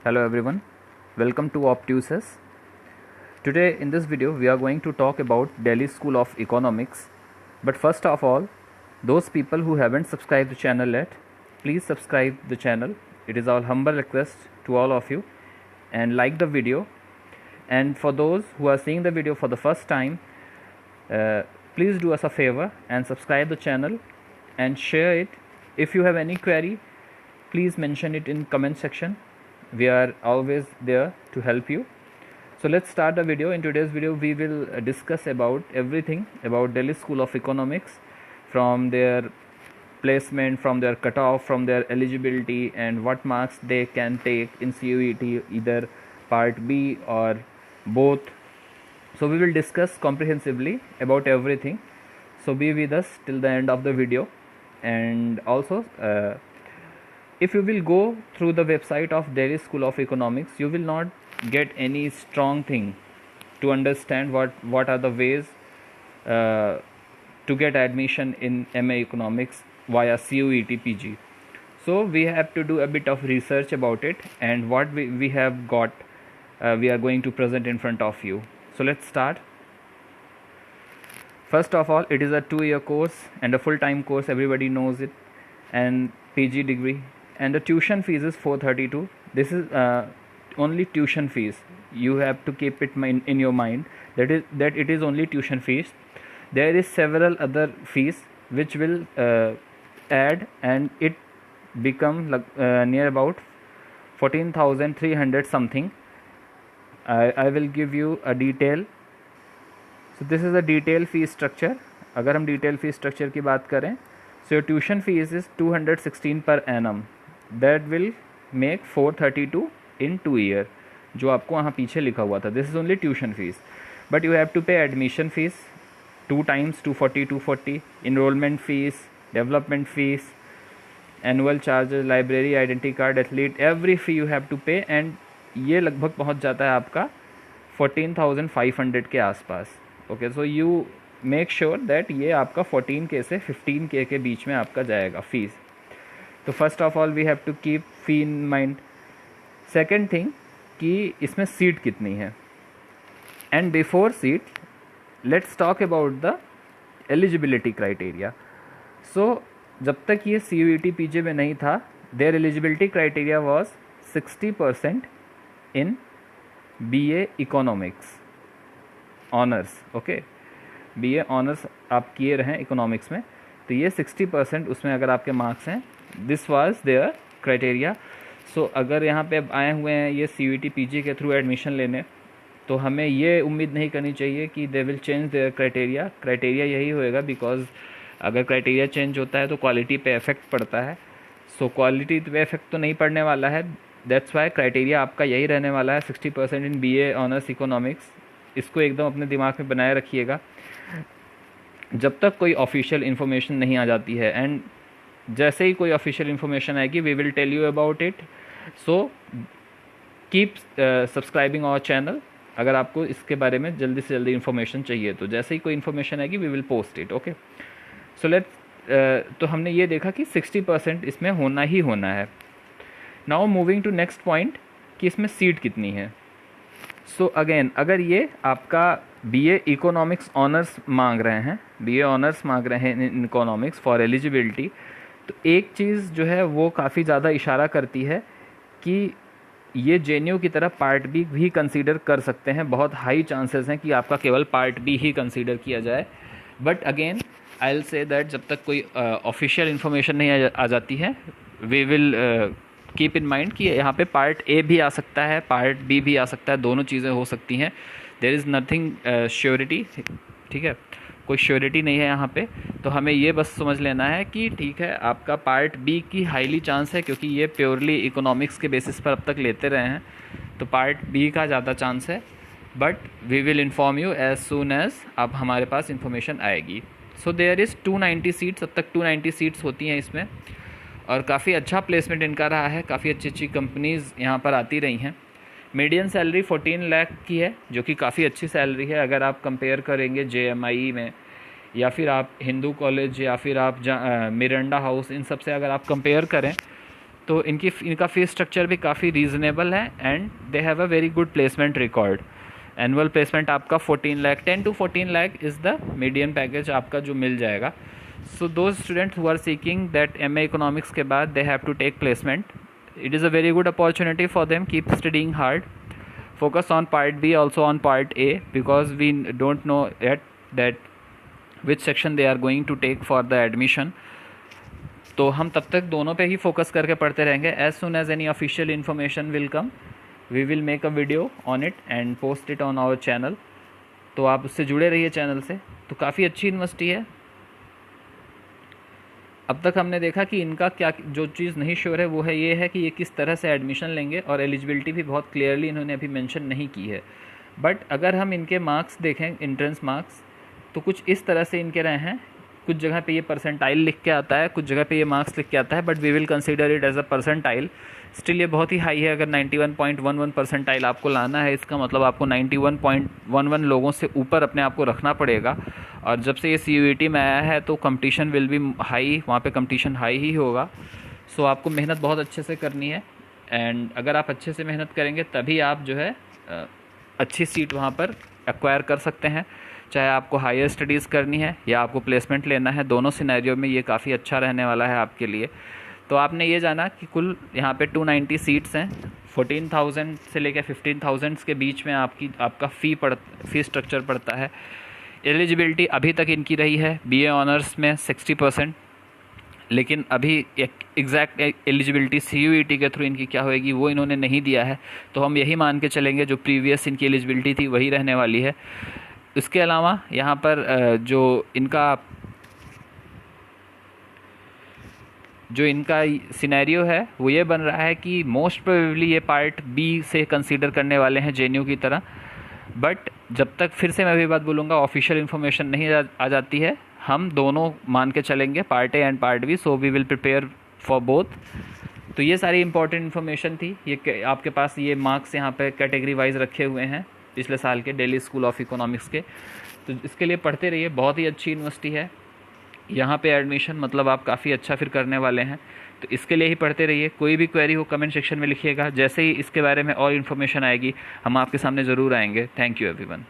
Hello everyone, welcome to Optuses. Today in this video we are going to talk about Delhi School of Economics. But first of all, those people who haven't subscribed the channel yet, please subscribe the channel. It is our humble request to all of you, and like the video. And for those who are seeing the video for the first time, please do us a favor and subscribe the channel and share it. If you have any query, please mention it in comment section. We are always there to help you. So let's start the video. In today's video we will discuss about everything about Delhi School of Economics, from their placement, from their cutoff, from their eligibility, and what marks they can take in CUET, either part B or both. So we will discuss comprehensively about everything. So be with us till the end of the video. And also if you will go through the website of Delhi School of Economics, you will not get any strong thing to understand what are the ways to get admission in MA Economics via CUET PG. So we have to do a bit of research about it, and what we have got we are going to present in front of you. So let's start. First of all, it is a 2-year course and a full-time course, everybody knows it, and PG degree. And the tuition fees is 432. This is only tuition fees. You have to keep it in your mind that it is only tuition fees. There is several other fees which will add, and it become near about 14,300 something. I will give you a detail. So this is a detail fee structure. अगर हम detail fee structure की बात करें, so your tuition fees is 216 per annum. That will make 432 in 2 year, जो आपको वहाँ पीछे लिखा हुआ था. This is only tuition fees, but you have to pay admission fees 2 times 240, enrollment fees, development fees, annual charges, library, identity card, athlete, every fee you have to pay, and ये लगभग पहुँच जाता है आपका 14,500 के आसपास. Okay, so you make sure that ये आपका 14K से 15K के बीच में आपका जाएगा फीस. तो first of all we have to keep fee in mind. Second thing कि इसमें सीट कितनी है, and before seat let's talk about the eligibility criteria. So जब तक ये CUET PG में नहीं था, there eligibility criteria was 60% in BA economics honours. Okay, BA honours आप किए रहें इकोनॉमिक्स में, तो ये 60% उसमें अगर आपके मार्क्स हैं, दिस वाज देयर क्राइटेरिया. सो अगर यहाँ पे आए हुए हैं ये CUET PG के थ्रू एडमिशन लेने, तो हमें ये उम्मीद नहीं करनी चाहिए कि they will change their criteria यही होएगा, बिकॉज अगर क्राइटेरिया चेंज होता है तो क्वालिटी पे इफेक्ट पड़ता है. सो क्वालिटी पे इफेक्ट तो नहीं पड़ने वाला है. दैट्स वाई क्राइटेरिया आपका यही रहने वाला है, 60% इन BA ऑनर्स इकोनॉमिक्स. इसको एकदम अपने दिमाग में बनाए रखिएगा जब तक कोई ऑफिशियल इन्फॉर्मेशन नहीं आ जाती है. एंड जैसे ही कोई ऑफिशियल इन्फॉर्मेशन आएगी we will tell you about it. So keep subscribing our channel. अगर आपको इसके बारे में जल्दी से जल्दी इन्फॉर्मेशन चाहिए तो जैसे ही कोई इन्फॉर्मेशन आएगी we will post it. Okay, so let's तो हमने ये देखा कि 60% इसमें होना ही होना है. Now moving to next point कि इसमें सीट कितनी है. सो अगेन, अगर ये आपका BA इकोनॉमिक्स ऑनर्स मांग रहे हैं, BA ऑनर्स मांग रहे हैं इन इकोनॉमिक्स फॉर एलिजिबिलिटी, तो एक चीज़ जो है वो काफ़ी ज़्यादा इशारा करती है कि ये JNU की तरह पार्ट B भी कंसीडर कर सकते हैं. बहुत हाई चांसेस हैं कि आपका केवल पार्ट B ही कंसीडर किया जाए. But again I will say that जब तक कोई ऑफिशियल इन्फॉर्मेशन नहीं आ जाती है, we will keep in mind कि यहाँ पे पार्ट A भी आ सकता है, पार्ट B भी आ सकता है, दोनों चीज़ें हो सकती हैं. There is nothing surety. ठीक है, कोई श्योरिटी नहीं है यहाँ पे. तो हमें ये बस समझ लेना है कि ठीक है, आपका पार्ट B की हाईली चांस है, क्योंकि ये प्योरली इकोनॉमिक्स के बेसिस पर अब तक लेते रहे हैं, तो पार्ट B का ज़्यादा चांस है. But we will inform you as soon as अब हमारे पास इन्फॉर्मेशन आएगी. So there is 290 seats. अब तक 290 सीट्स होती हैं इसमें, और काफ़ी अच्छा प्लेसमेंट इनका रहा है. काफ़ी अच्छी अच्छी कंपनीज़ यहाँ पर आती रही हैं. मीडियन सैलरी 14 लाख की है, जो कि काफ़ी अच्छी सैलरी है. अगर आप कंपेयर करेंगे JMI में, या फिर आप हिंदू कॉलेज, या फिर आप मिरांडा हाउस, इन सब से अगर आप कंपेयर करें तो इनका फीस स्ट्रक्चर भी काफ़ी रीज़नेबल है and they have a very good placement record. Annual placement आपका 14 lakh 10 to 14 lakh is the median package आपका जो मिल जाएगा। So those students who are seeking that MA economics के बाद they have to take placement, it is a very good opportunity for them. Keep studying hard, focus on part B, also on part A, because we don't know yet that which section they are going to take for the admission. तो हम तब तक दोनों पे ही focus करके पढ़ते रहेंगे। As soon as any official information will come, we will make a video on it and post it on our channel. तो आप उससे जुड़े रहिए चैनल से। तो काफ़ी अच्छी यूनिवर्सिटी है। अब तक हमने देखा कि इनका क्या, जो चीज़ नहीं श्योर है वो है ये है कि ये किस तरह से एडमिशन लेंगे, और एलिजिबिलिटी भी बहुत क्लियरली इन्होंने अभी मेंशन नहीं की है। बट अगर हम इनके मार्क्स देखें, एंट्रेंस मार्क्स, तो कुछ इस तरह से इनके रहे हैं। कुछ जगह पे ये परसेंटाइल लिख के आता है, कुछ जगह पे ये मार्क्स लिख के आता है, but we will consider it as a percentile. Still ये बहुत ही हाई है। अगर 91.11 परसेंटाइल आपको लाना है, इसका मतलब आपको 91.11 लोगों से ऊपर अपने आप को रखना पड़ेगा। और जब से ये CUET में आया है तो कंपटीशन विल बी हाई, वहाँ पे कंपटीशन हाई ही होगा। सो आपको मेहनत बहुत अच्छे से करनी है, एंड अगर आप अच्छे से मेहनत करेंगे तभी आप जो है अच्छी सीट वहाँ पर एक्वायर कर सकते हैं। चाहे आपको हायर स्टडीज़ करनी है या आपको प्लेसमेंट लेना है, दोनों सिनेरियो में ये काफ़ी अच्छा रहने वाला है आपके लिए। तो आपने ये जाना कि कुल यहाँ पे 290 सीट्स हैं। 14,000 से लेकर 15,000 के बीच में आपका फ़ी स्ट्रक्चर पड़ता है। एलिजिबिलिटी अभी तक इनकी रही है BA ऑनर्स में 60%, लेकिन अभी एग्जैक्ट एलिजिबिलिटी CUET के थ्रू इनकी क्या होएगी वो इन्होंने नहीं दिया है। तो हम यही मान के चलेंगे जो प्रीवियस इनकी एलिजिबिलिटी थी वही रहने वाली है। इसके अलावा यहाँ पर जो इनका सिनेरियो है वो ये बन रहा है कि मोस्ट प्रोबेबली ये पार्ट B से कंसीडर करने वाले हैं JNU की तरह। बट जब तक, फिर से मैं भी बात बोलूँगा, ऑफिशियल इन्फॉर्मेशन नहीं आ जाती है, हम दोनों मान के चलेंगे, part A and part B। So we will prepare for both. तो ये सारी इंपॉर्टेंट इन्फॉर्मेशन थी। ये आपके पास ये मार्क्स यहाँ पे कैटेगरी वाइज रखे हुए हैं पिछले साल के दिल्ली स्कूल ऑफ इकोनॉमिक्स के। तो इसके लिए पढ़ते रहिए, बहुत ही अच्छी यूनिवर्सिटी है। यहाँ पे एडमिशन मतलब आप काफ़ी अच्छा फिर करने वाले हैं। तो इसके लिए ही पढ़ते रहिए। कोई भी क्वेरी हो कमेंट सेक्शन में लिखिएगा। जैसे ही इसके बारे में और इन्फॉर्मेशन आएगी हम आपके सामने ज़रूर आएंगे। Thank you everyone.